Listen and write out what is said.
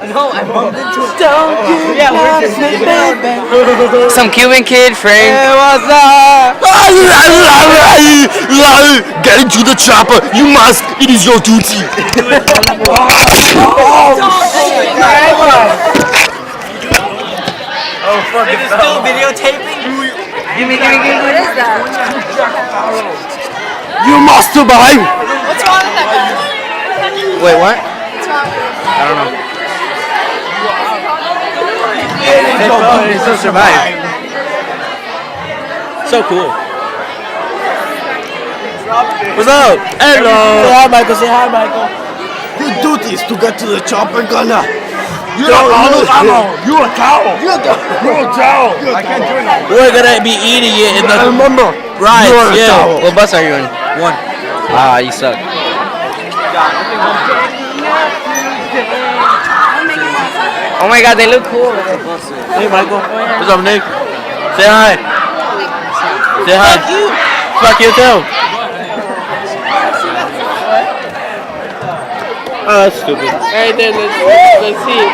No, I bumped into him. Yeah, we're just baby. Some Cuban kid, Frank. Hey, what's up? Get into the chopper. You must. It is your duty. Oh, fuck it. It's still videotaping? Give me. What is that? You must survive. What's wrong with that guy? Wait, what? What's wrong with him? I don't know. He still survived. So cool. What's up? Hello. Say hi, Michael. Say hi, Michael. Your duty is to get to the chopper, Gunner. You're a cow. I can't do it. We're gonna be eating it in I the remember. right. You're a Yeah. towel. What bus are you in? One. Ah, you suck. Oh my god, they look cool. Hey, Michael. What's up, Nick? Say hi. Say hi. Fuck you. Fuck you too. Oh, that's stupid. Alright then, let's see it.